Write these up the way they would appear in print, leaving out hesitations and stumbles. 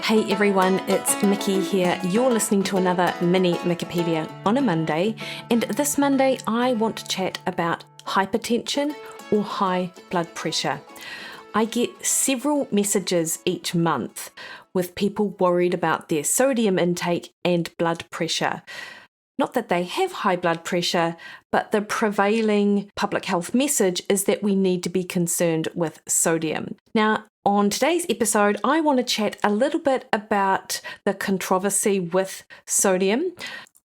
Hey everyone, it's Mikki here. You're listening to another mini Mikkipedia on a Monday, and this Monday I want to chat about hypertension or high blood pressure. I get several messages each month with people worried about their sodium intake and blood pressure. Not that they have high blood pressure, but the prevailing public health message is that we need to be concerned with sodium. Now, on today's episode, I want to chat a little bit about the controversy with sodium,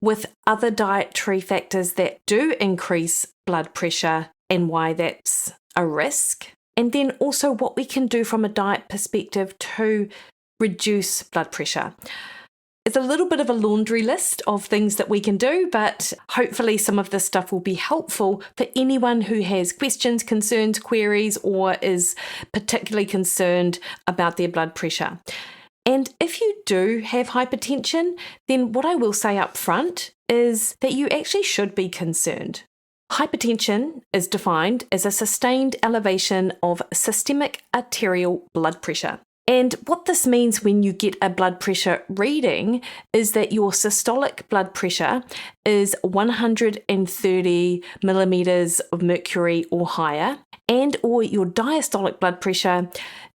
with other dietary factors that do increase blood pressure and why that's a risk, and then also what we can do from a diet perspective to reduce blood pressure. It's a little bit of a laundry list of things that we can do, but hopefully some of this stuff will be helpful for anyone who has questions, concerns, queries, or is particularly concerned about their blood pressure. And if you do have hypertension, then what I will say up front is that you actually should be concerned. Hypertension is defined as a sustained elevation of systemic arterial blood pressure. And what this means when you get a blood pressure reading is that your systolic blood pressure is 130 millimeters of mercury or higher, and or your diastolic blood pressure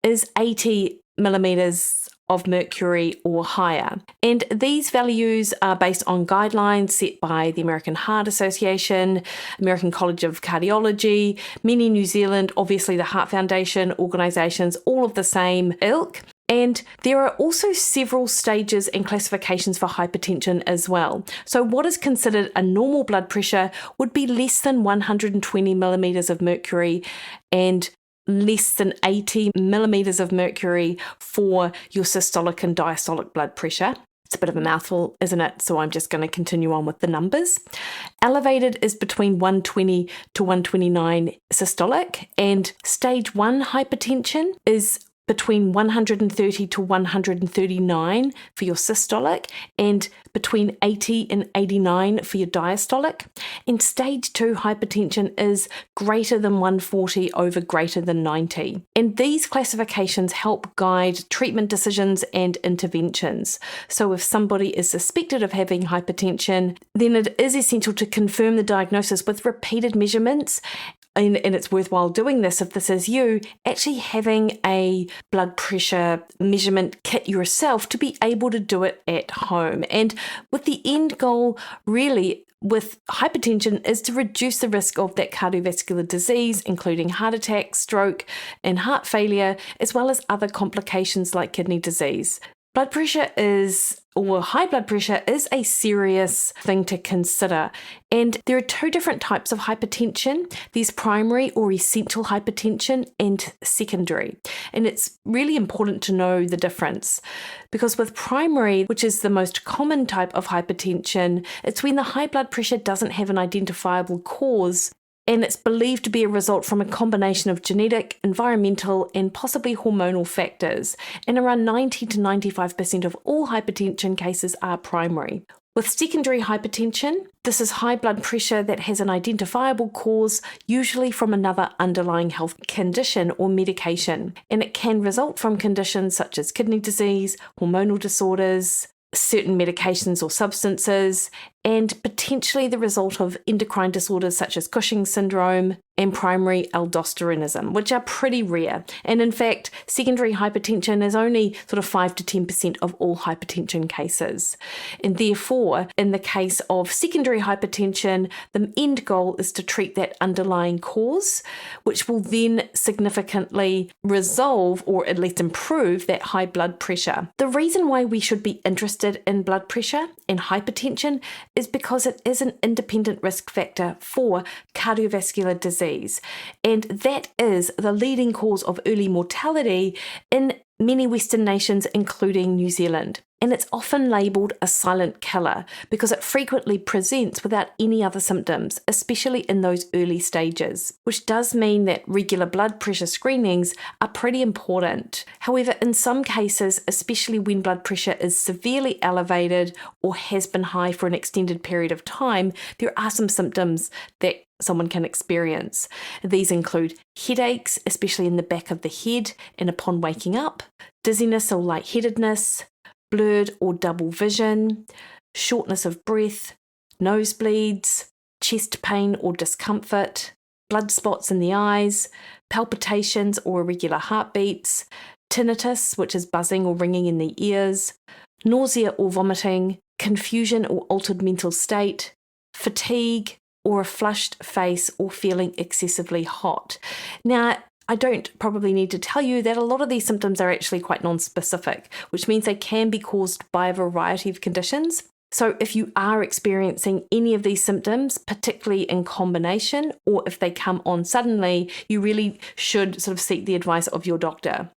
is 80 millimeters of mercury or higher. And these values are based on guidelines set by the American Heart Association, American College of Cardiology, many New Zealand, obviously the Heart Foundation, organisations, all of the same ilk. And there are also several stages and classifications for hypertension as well. So what is considered a normal blood pressure would be less than 120 millimeters of mercury and less than 80 millimeters of mercury for your systolic and diastolic blood pressure. It's a bit of a mouthful, isn't it? So I'm just going to continue on with the numbers. Elevated is between 120 to 129 systolic, and stage 1 hypertension is between 130 to 139 for your systolic, and between 80 and 89 for your diastolic. And stage 2 hypertension is greater than 140 over greater than 90. And these classifications help guide treatment decisions and interventions. So if somebody is suspected of having hypertension, then it is essential to confirm the diagnosis with repeated measurements. And it's worthwhile doing this if this is you, actually having a blood pressure measurement kit yourself to be able to do it at home. And with the end goal, really, with hypertension is to reduce the risk of that cardiovascular disease, including heart attack, stroke, and heart failure, as well as other complications like kidney disease. High blood pressure is a serious thing to consider. And there are two different types of hypertension. There's primary or essential hypertension and secondary. And it's really important to know the difference, because with primary, which is the most common type of hypertension, it's when the high blood pressure doesn't have an identifiable cause, and it's believed to be a result from a combination of genetic, environmental, and possibly hormonal factors. And around 90 to 95% of all hypertension cases are primary. With secondary hypertension, this is high blood pressure that has an identifiable cause, usually from another underlying health condition or medication. And it can result from conditions such as kidney disease, hormonal disorders, certain medications or substances, and potentially the result of endocrine disorders such as Cushing's syndrome and primary aldosteronism, which are pretty rare. And in fact, secondary hypertension is only sort of 5 to 10% of all hypertension cases. And therefore, in the case of secondary hypertension, the end goal is to treat that underlying cause, which will then significantly resolve or at least improve that high blood pressure. The reason why we should be interested in blood pressure and hypertension is because it is an independent risk factor for cardiovascular disease. And that is the leading cause of early mortality in many Western nations, including New Zealand. And it's often labelled a silent killer because it frequently presents without any other symptoms, especially in those early stages, which does mean that regular blood pressure screenings are pretty important. However, in some cases, especially when blood pressure is severely elevated or has been high for an extended period of time, there are some symptoms that someone can experience. These include headaches, especially in the back of the head and upon waking up, dizziness or lightheadedness, blurred or double vision, shortness of breath, nosebleeds, chest pain or discomfort, blood spots in the eyes, palpitations or irregular heartbeats, tinnitus, which is buzzing or ringing in the ears, nausea or vomiting, confusion or altered mental state, fatigue, or a flushed face or feeling excessively hot. Now, I don't probably need to tell you that a lot of these symptoms are actually quite non-specific, which means they can be caused by a variety of conditions. So if you are experiencing any of these symptoms, particularly in combination, or if they come on suddenly, you really should sort of seek the advice of your doctor.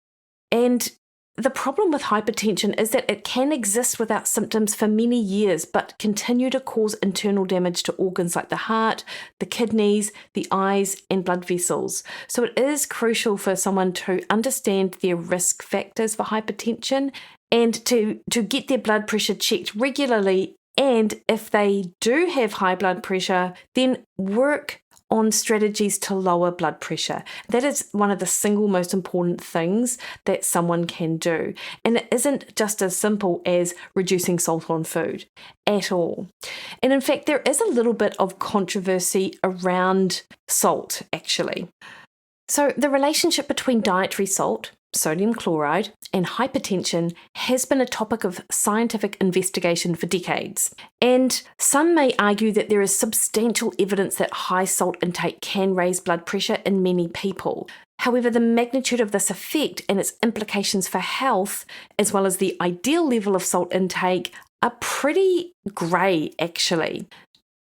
And the problem with hypertension is that it can exist without symptoms for many years, but continue to cause internal damage to organs like the heart, the kidneys, the eyes, and blood vessels. So it is crucial for someone to understand their risk factors for hypertension and to get their blood pressure checked regularly. And if they do have high blood pressure, then work on strategies to lower blood pressure. That is one of the single most important things that someone can do. And it isn't just as simple as reducing salt on food at all. And in fact, there is a little bit of controversy around salt, actually. So the relationship between dietary salt, sodium chloride, and hypertension has been a topic of scientific investigation for decades. And some may argue that there is substantial evidence that high salt intake can raise blood pressure in many people. However, the magnitude of this effect and its implications for health, as well as the ideal level of salt intake, are pretty grey, actually.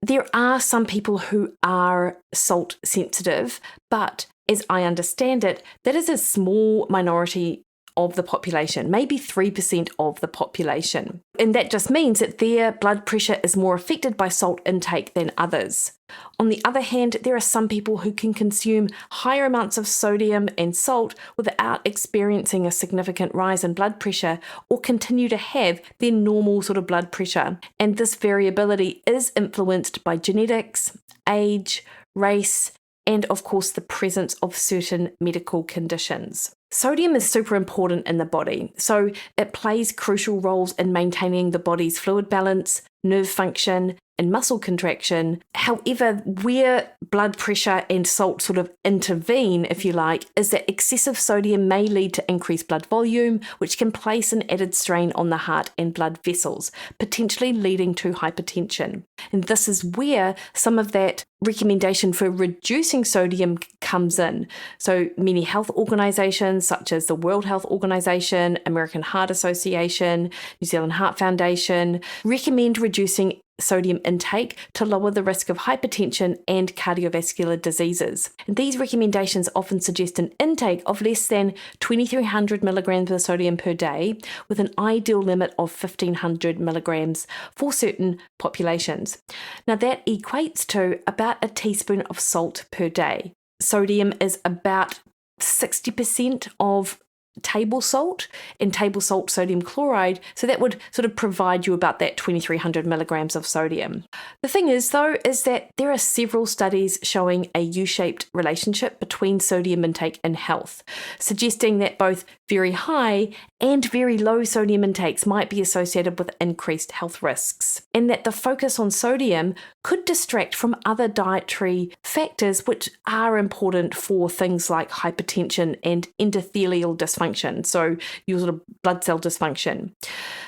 There are some people who are salt sensitive, but as I understand it, that is a small minority of the population, maybe 3% of the population. And that just means that their blood pressure is more affected by salt intake than others. On the other hand, there are some people who can consume higher amounts of sodium and salt without experiencing a significant rise in blood pressure or continue to have their normal sort of blood pressure. And this variability is influenced by genetics, age, race, and of course the presence of certain medical conditions. Sodium is super important in the body, so it plays crucial roles in maintaining the body's fluid balance, nerve function, and muscle contraction. However, where blood pressure and salt sort of intervene, if you like, is that excessive sodium may lead to increased blood volume, which can place an added strain on the heart and blood vessels, potentially leading to hypertension. And this is where some of that recommendation for reducing sodium comes in. So many health organisations such as the World Health Organization, American Heart Association, New Zealand Heart Foundation recommend reducing sodium intake to lower the risk of hypertension and cardiovascular diseases. And these recommendations often suggest an intake of less than 2,300 milligrams of sodium per day, with an ideal limit of 1,500 milligrams for certain populations. Now that equates to about a teaspoon of salt per day. Sodium is about 60% of table salt and table salt sodium chloride, so that would sort of provide you about that 2,300 milligrams of sodium. The thing is though, is that there are several studies showing a U-shaped relationship between sodium intake and health, suggesting that both very high and very low sodium intakes might be associated with increased health risks, and that the focus on sodium could distract from other dietary factors which are important for things like hypertension and endothelial dysfunction, so your sort of blood cell dysfunction,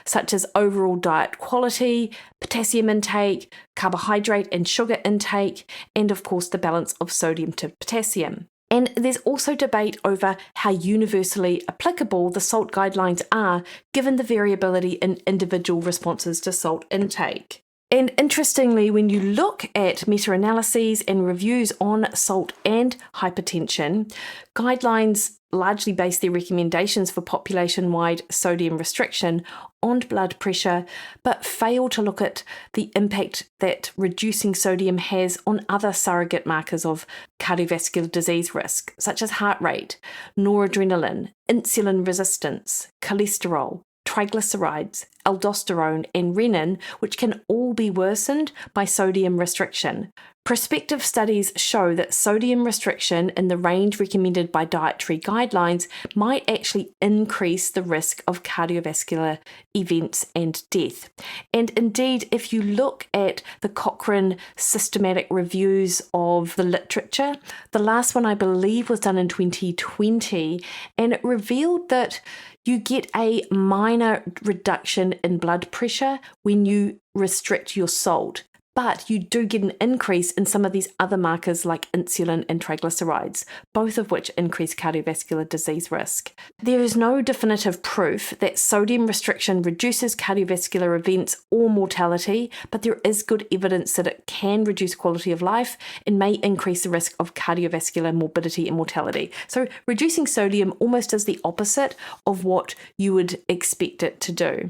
such as overall diet quality, potassium intake, carbohydrate and sugar intake, and of course the balance of sodium to potassium. And there's also debate over how universally applicable the SALT guidelines are, given the variability in individual responses to salt intake. And interestingly, when you look at meta-analyses and reviews on salt and hypertension, guidelines largely base their recommendations for population-wide sodium restriction on blood pressure, but fail to look at the impact that reducing sodium has on other surrogate markers of cardiovascular disease risk, such as heart rate, noradrenaline, insulin resistance, cholesterol, triglycerides, aldosterone, and renin, which can all be worsened by sodium restriction. Prospective studies show that sodium restriction in the range recommended by dietary guidelines might actually increase the risk of cardiovascular events and death. And indeed, if you look at the Cochrane systematic reviews of the literature, the last one I believe was done in 2020, and it revealed that you get a minor reduction in blood pressure when you restrict your salt. But you do get an increase in some of these other markers like insulin and triglycerides, both of which increase cardiovascular disease risk. There is no definitive proof that sodium restriction reduces cardiovascular events or mortality, but there is good evidence that it can reduce quality of life and may increase the risk of cardiovascular morbidity and mortality. So reducing sodium almost does the opposite of what you would expect it to do.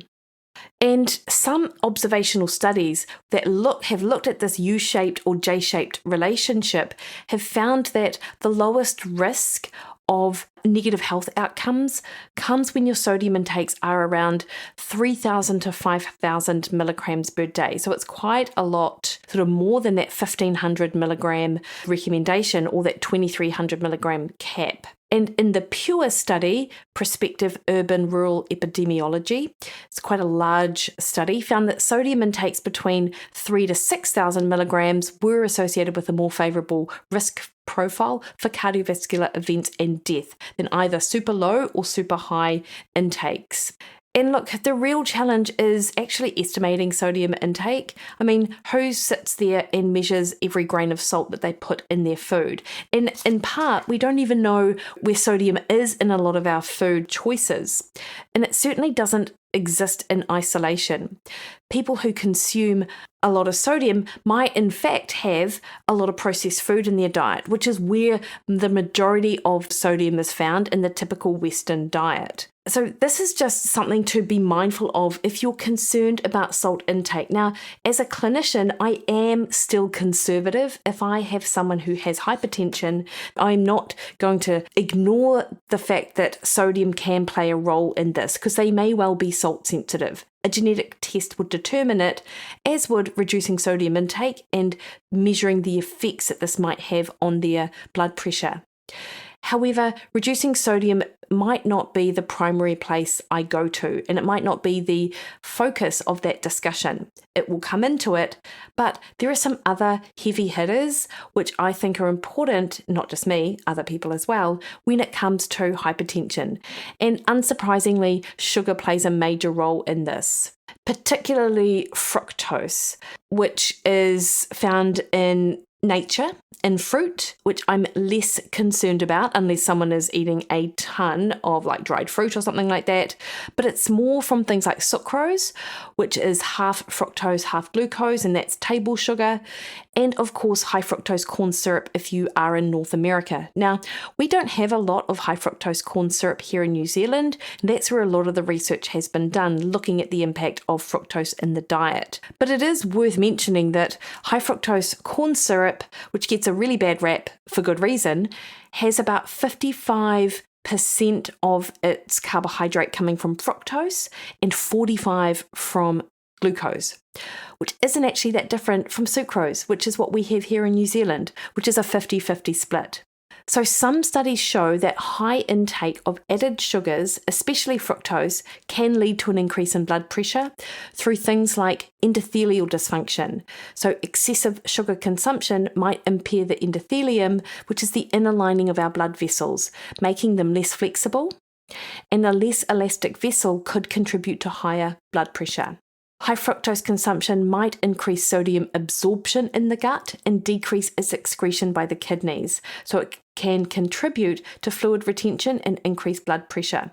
And some observational studies that have looked at this U-shaped or J-shaped relationship have found that the lowest risk of negative health outcomes comes when your sodium intakes are around 3,000 to 5,000 milligrams per day. So it's quite a lot, sort of more than that 1,500 milligram recommendation or that 2,300 milligram cap. And in the PURE study, Prospective Urban Rural Epidemiology, it's quite a large study, found that sodium intakes between 3,000 to 6,000 milligrams were associated with a more favourable risk profile for cardiovascular events and death than either super low or super high intakes. And look, the real challenge is actually estimating sodium intake. I mean, who sits there and measures every grain of salt that they put in their food? And in part, we don't even know where sodium is in a lot of our food choices. And it certainly doesn't exist in isolation. People who consume a lot of sodium might in fact have a lot of processed food in their diet, which is where the majority of sodium is found in the typical Western diet. So this is just something to be mindful of if you're concerned about salt intake. Now, as a clinician, I am still conservative. If I have someone who has hypertension, I'm not going to ignore the fact that sodium can play a role in this because they may well be salt sensitive. A genetic test would determine it, as would reducing sodium intake and measuring the effects that this might have on their blood pressure. However, reducing sodium might not be the primary place I go to, and it might not be the focus of that discussion. It will come into it, but there are some other heavy hitters which I think are important, not just me, other people as well, when it comes to hypertension. And unsurprisingly, sugar plays a major role in this, particularly fructose, which is found in nature in fruit, which I'm less concerned about unless someone is eating a ton of like dried fruit or something like that. But it's more from things like sucrose, which is half fructose, half glucose, and that's table sugar. And of course, high fructose corn syrup if you are in North America. Now, we don't have a lot of high fructose corn syrup here in New Zealand. And that's where a lot of the research has been done, looking at the impact of fructose in the diet. But it is worth mentioning that high fructose corn syrup, which gets a really bad rap for good reason, has about 55% of its carbohydrate coming from fructose and 45% from glucose, which isn't actually that different from sucrose, which is what we have here in New Zealand, which is a 50-50 split. So some studies show that high intake of added sugars, especially fructose, can lead to an increase in blood pressure through things like endothelial dysfunction. So excessive sugar consumption might impair the endothelium, which is the inner lining of our blood vessels, making them less flexible. And a less elastic vessel could contribute to higher blood pressure. High fructose consumption might increase sodium absorption in the gut and decrease its excretion by the kidneys, so it can contribute to fluid retention and increase blood pressure.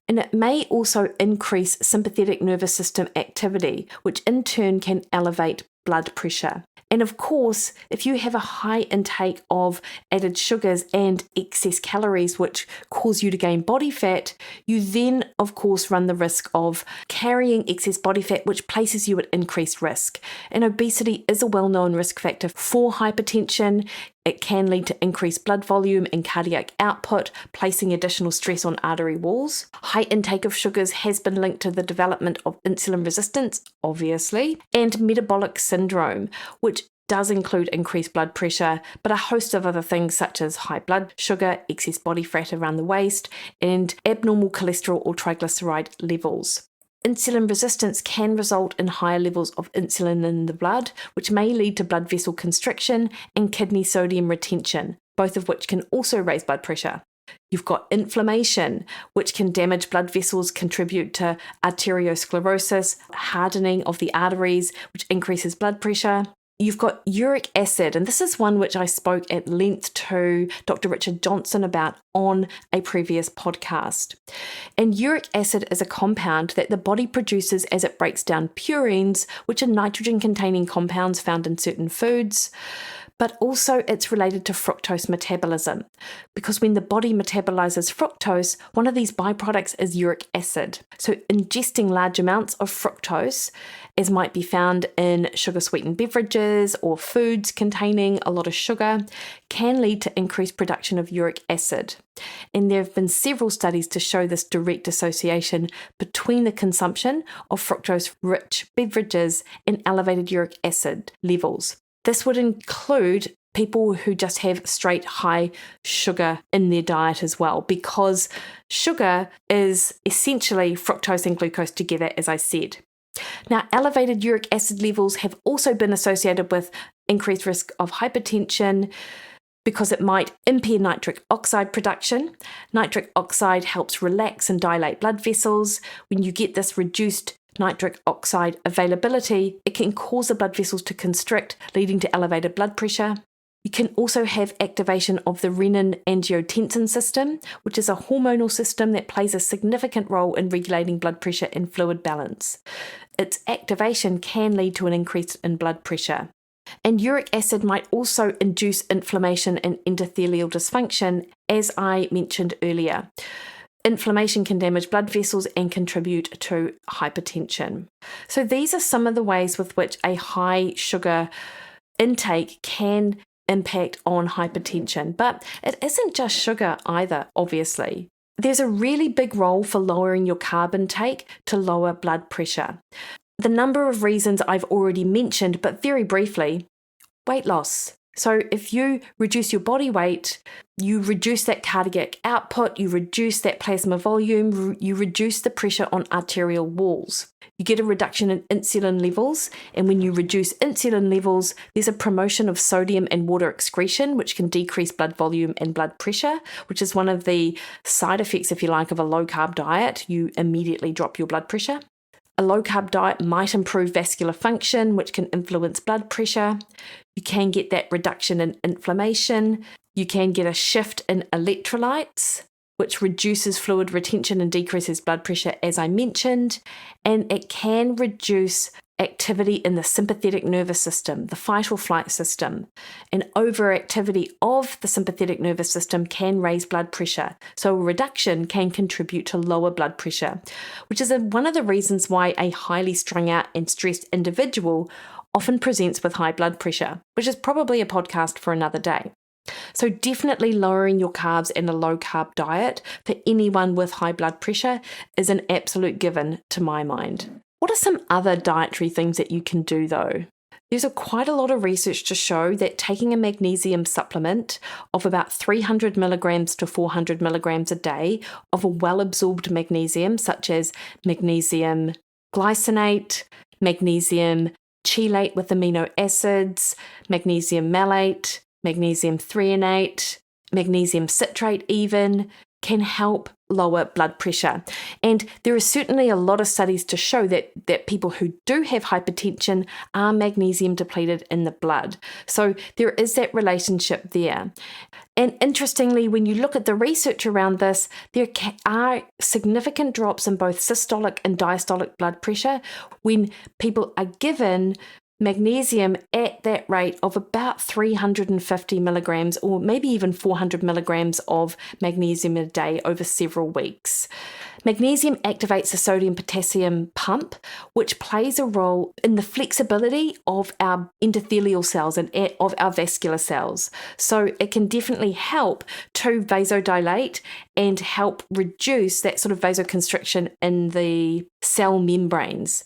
And it may also increase sympathetic nervous system activity, which in turn can elevate blood pressure. And of course, if you have a high intake of added sugars and excess calories, which cause you to gain body fat, you then, of course, run the risk of carrying excess body fat, which places you at increased risk. And obesity is a well-known risk factor for hypertension. It can lead to increased blood volume and cardiac output, placing additional stress on artery walls. High intake of sugars has been linked to the development of insulin resistance, obviously, and metabolic syndrome, which does include increased blood pressure, but a host of other things such as high blood sugar, excess body fat around the waist, and abnormal cholesterol or triglyceride levels. Insulin resistance can result in higher levels of insulin in the blood, which may lead to blood vessel constriction and kidney sodium retention, both of which can also raise blood pressure. You've got inflammation, which can damage blood vessels, contribute to arteriosclerosis, hardening of the arteries, which increases blood pressure. You've got uric acid, and this is one which I spoke at length to Dr. Richard Johnson about on a previous podcast. And uric acid is a compound that the body produces as it breaks down purines, which are nitrogen-containing compounds found in certain foods. But also it's related to fructose metabolism, because when the body metabolizes fructose, one of these byproducts is uric acid. So ingesting large amounts of fructose, as might be found in sugar-sweetened beverages or foods containing a lot of sugar, can lead to increased production of uric acid. And there have been several studies to show this direct association between the consumption of fructose-rich beverages and elevated uric acid levels. This would include people who just have straight high sugar in their diet as well, because sugar is essentially fructose and glucose together, as I said. Now, elevated uric acid levels have also been associated with increased risk of hypertension because it might impair nitric oxide production. Nitric oxide helps relax and dilate blood vessels. When you get this reduced nitric oxide availability, it can cause the blood vessels to constrict, leading to elevated blood pressure. You can also have activation of the renin-angiotensin system, which is a hormonal system that plays a significant role in regulating blood pressure and fluid balance. Its activation can lead to an increase in blood pressure. And uric acid might also induce inflammation and endothelial dysfunction, as I mentioned earlier. Inflammation can damage blood vessels and contribute to hypertension. So these are some of the ways with which a high sugar intake can impact on hypertension. But it isn't just sugar either, obviously. There's a really big role for lowering your carb intake to lower blood pressure. The number of reasons I've already mentioned, but very briefly, weight loss. So if you reduce your body weight, you reduce that cardiac output, you reduce that plasma volume, you reduce the pressure on arterial walls. You get a reduction in insulin levels, and when you reduce insulin levels, there's a promotion of sodium and water excretion, which can decrease blood volume and blood pressure, which is one of the side effects, if you like, of a low-carb diet. You immediately drop your blood pressure. A low-carb diet might improve vascular function, which can influence blood pressure. You can get that reduction in inflammation. You can get a shift in electrolytes, which reduces fluid retention and decreases blood pressure, as I mentioned. And it can reduce activity in the sympathetic nervous system, the fight or flight system. And overactivity of the sympathetic nervous system can raise blood pressure. So a reduction can contribute to lower blood pressure, which is one of the reasons why a highly strung out and stressed individual often presents with high blood pressure, which is probably a podcast for another day. So definitely lowering your carbs and a low-carb diet for anyone with high blood pressure is an absolute given to my mind. What are some other dietary things that you can do though? There's quite a lot of research to show that taking a magnesium supplement of about 300 milligrams to 400 milligrams a day of a well-absorbed magnesium, such as magnesium glycinate, magnesium chelate with amino acids, magnesium malate, magnesium threonate, magnesium citrate even, can help lower blood pressure. And there are certainly a lot of studies to show that people who do have hypertension are magnesium depleted in the blood. So there is that relationship there. And interestingly, when you look at the research around this, there are significant drops in both systolic and diastolic blood pressure when people are given Magnesium at that rate of about 350 milligrams or maybe even 400 milligrams of magnesium a day over several weeks. Magnesium activates the sodium-potassium pump, which plays a role in the flexibility of our endothelial cells and of our vascular cells. So it can definitely help to vasodilate and help reduce that sort of vasoconstriction in the cell membranes.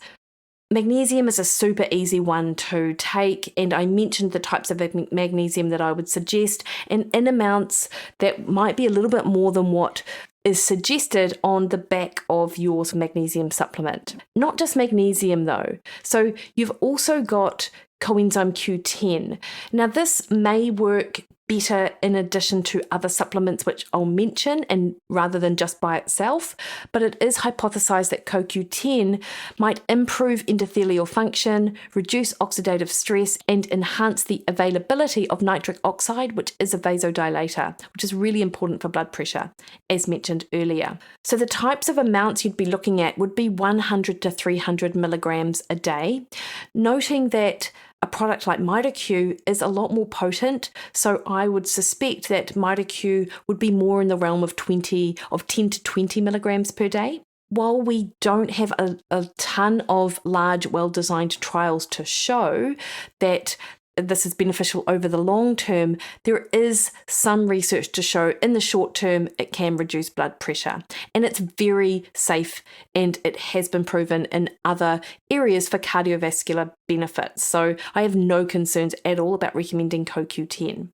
Magnesium is a super easy one to take, and I mentioned the types of magnesium that I would suggest, and in amounts that might be a little bit more than what is suggested on the back of your magnesium supplement. Not just magnesium though. So you've also got coenzyme Q10. Now this may work better in addition to other supplements which I'll mention, and rather than just by itself, but it is hypothesized that CoQ10 might improve endothelial function, reduce oxidative stress, and enhance the availability of nitric oxide, which is a vasodilator, which is really important for blood pressure, as mentioned earlier. So the types of amounts you'd be looking at would be 100 to 300 milligrams a day, noting that a product like MitoQ is a lot more potent, so I would suspect that MitoQ would be more in the realm of 10 to 20 milligrams per day. While we don't have a ton of large, well-designed trials to show that this is beneficial over the long term, there is some research to show in the short term it can reduce blood pressure, and it's very safe, and it has been proven in other areas for cardiovascular benefits. So I have no concerns at all about recommending CoQ10.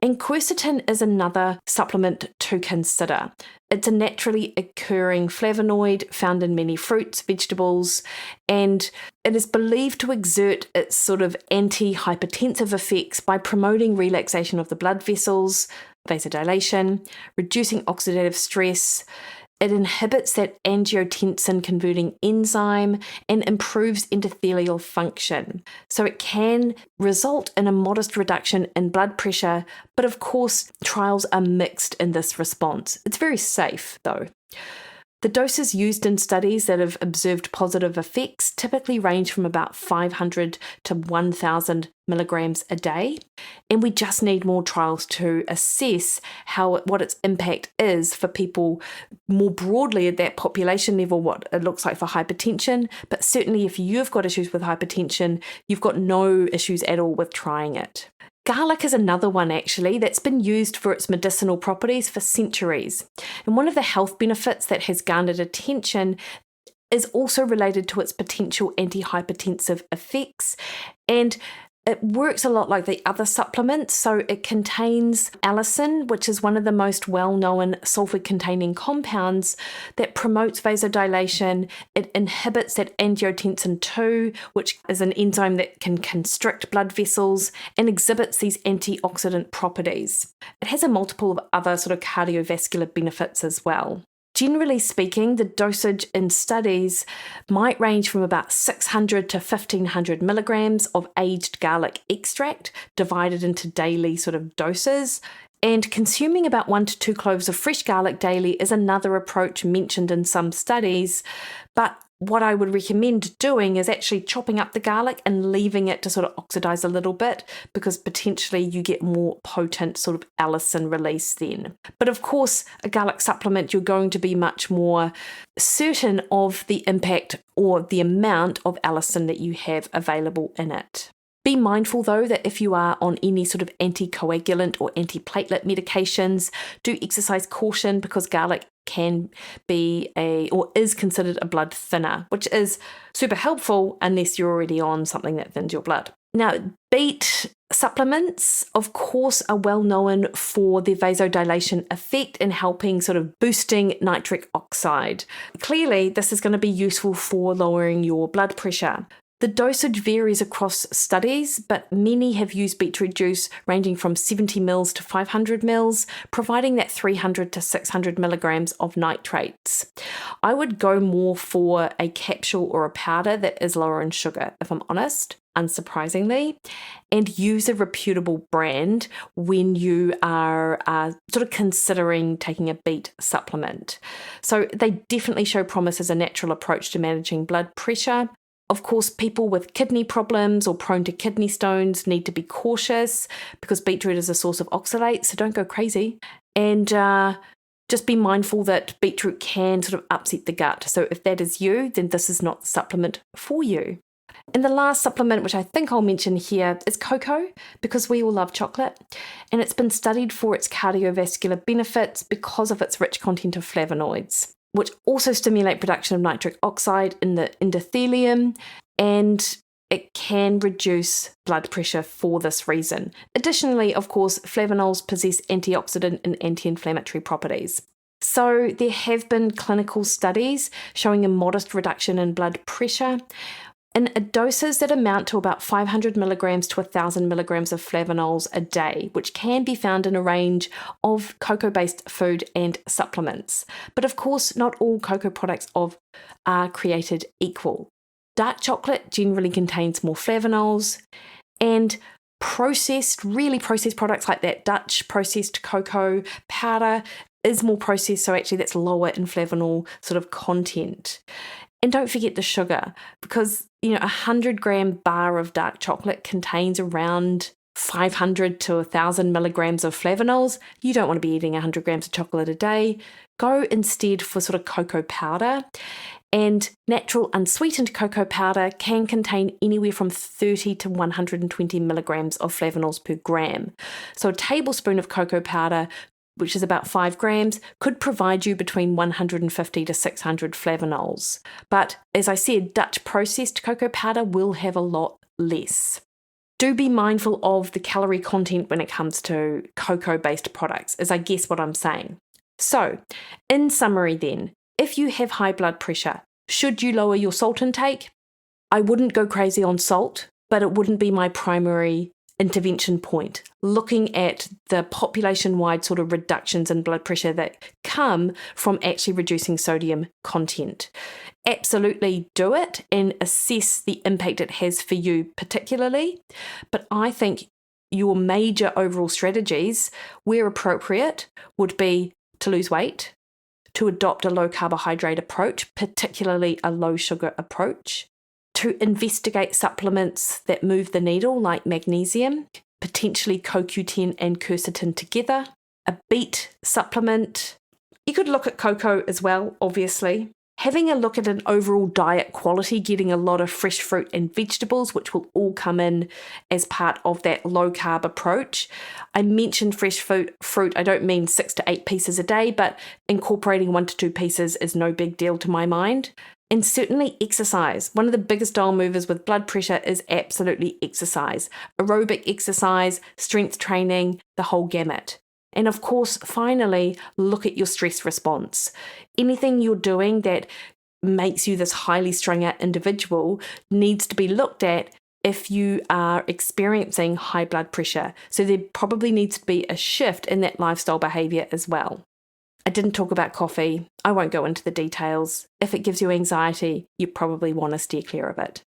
And quercetin is another supplement to consider. It's a naturally occurring flavonoid found in many fruits, vegetables, and it is believed to exert its sort of anti-hypertensive effects by promoting relaxation of the blood vessels, vasodilation, reducing oxidative stress. It inhibits that angiotensin-converting enzyme and improves endothelial function. So it can result in a modest reduction in blood pressure, but of course, trials are mixed in this response. It's very safe, though. The doses used in studies that have observed positive effects typically range from about 500 to 1,000 milligrams a day, and we just need more trials to assess what its impact is for people more broadly at that population level, what it looks like for hypertension. But certainly if you've got issues with hypertension, you've got no issues at all with trying it. Garlic is another one actually that's been used for its medicinal properties for centuries. And one of the health benefits that has garnered attention is also related to its potential antihypertensive effects. And it works a lot like the other supplements. So it contains allicin, which is one of the most well-known sulfur-containing compounds that promotes vasodilation. It inhibits that angiotensin 2, which is an enzyme that can constrict blood vessels and exhibits these antioxidant properties. It has a multiple of other sort of cardiovascular benefits as well. Generally speaking, the dosage in studies might range from about 600 to 1,500 milligrams of aged garlic extract divided into daily sort of doses. And consuming about 1 to 2 cloves of fresh garlic daily is another approach mentioned in some studies. But what I would recommend doing is actually chopping up the garlic and leaving it to sort of oxidize a little bit, because potentially you get more potent sort of allicin release then. But of course, a garlic supplement, you're going to be much more certain of the impact or the amount of allicin that you have available in it. Be mindful though that if you are on any sort of anticoagulant or antiplatelet medications, do exercise caution, because garlic can be is considered a blood thinner, which is super helpful unless you're already on something that thins your blood. Now, beet supplements, of course, are well known for their vasodilation effect in helping sort of boosting nitric oxide. Clearly, this is going to be useful for lowering your blood pressure. The dosage varies across studies, but many have used beetroot juice ranging from 70 mils to 500 mils, providing that 300 to 600 milligrams of nitrates. I would go more for a capsule or a powder that is lower in sugar, if I'm honest, unsurprisingly, and use a reputable brand when you are sort of considering taking a beet supplement. So they definitely show promise as a natural approach to managing blood pressure. Of course, people with kidney problems or prone to kidney stones need to be cautious because beetroot is a source of oxalates, so don't go crazy. And just be mindful that beetroot can sort of upset the gut. So if that is you, then this is not the supplement for you. And the last supplement, which I think I'll mention here, is cocoa, because we all love chocolate. And it's been studied for its cardiovascular benefits because of its rich content of flavonoids, which also stimulate production of nitric oxide in the endothelium, and it can reduce blood pressure for this reason. Additionally, of course, flavonols possess antioxidant and anti-inflammatory properties. So there have been clinical studies showing a modest reduction in blood pressure in doses that amount to about 500 milligrams to 1,000 milligrams of flavonols a day, which can be found in a range of cocoa-based food and supplements. But of course, not all cocoa products are created equal. Dark chocolate generally contains more flavonols, and really processed products like that Dutch processed cocoa powder is more processed, so actually that's lower in flavonol sort of content. And don't forget the sugar, because 100-gram bar of dark chocolate contains around 500 to 1,000 milligrams of flavonols. You don't want to be eating 100 grams of chocolate a day. Go instead for sort of cocoa powder. And natural unsweetened cocoa powder can contain anywhere from 30 to 120 milligrams of flavonols per gram. So a tablespoon of cocoa powder, which is about 5 grams, could provide you between 150 to 600 flavonols. But as I said, Dutch processed cocoa powder will have a lot less. Do be mindful of the calorie content when it comes to cocoa-based products, is I guess what I'm saying. So, in summary then, if you have high blood pressure, should you lower your salt intake? I wouldn't go crazy on salt, but it wouldn't be my primary intervention point. Looking at the population-wide sort of reductions in blood pressure that come from actually reducing sodium content. Absolutely do it and assess the impact it has for you particularly. But I think your major overall strategies, where appropriate, would be to lose weight, to adopt a low carbohydrate approach, particularly a low sugar approach, to investigate supplements that move the needle like magnesium, potentially CoQ10 and quercetin together, a beet supplement. You could look at cocoa as well, obviously. Having a look at an overall diet quality, getting a lot of fresh fruit and vegetables, which will all come in as part of that low carb approach. I mentioned fresh fruit. I don't mean 6 to 8 pieces a day, but incorporating 1 to 2 pieces is no big deal to my mind. And certainly exercise. One of the biggest dial movers with blood pressure is absolutely exercise. Aerobic exercise, strength training, the whole gamut. And of course, finally, look at your stress response. Anything you're doing that makes you this highly strung out individual needs to be looked at if you are experiencing high blood pressure. So there probably needs to be a shift in that lifestyle behavior as well. I didn't talk about coffee. I won't go into the details. If it gives you anxiety, you probably want to steer clear of it.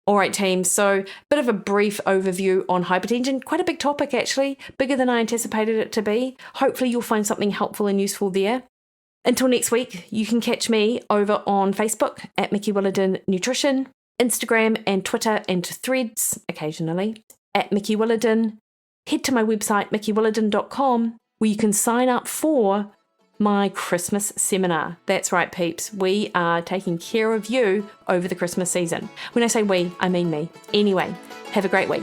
All right, team, so a bit of a brief overview on hypertension. Quite a big topic, actually, bigger than I anticipated it to be. Hopefully you'll find something helpful and useful there. Until next week, you can catch me over on Facebook at Mikki Williden Nutrition, Instagram and Twitter and Threads occasionally at Mikki Williden. Head to my website, mikkiwilliden.com, where you can sign up for my Christmas seminar. That's right, peeps. We are taking care of you over the Christmas season. When I say we, I mean me. Anyway, have a great week.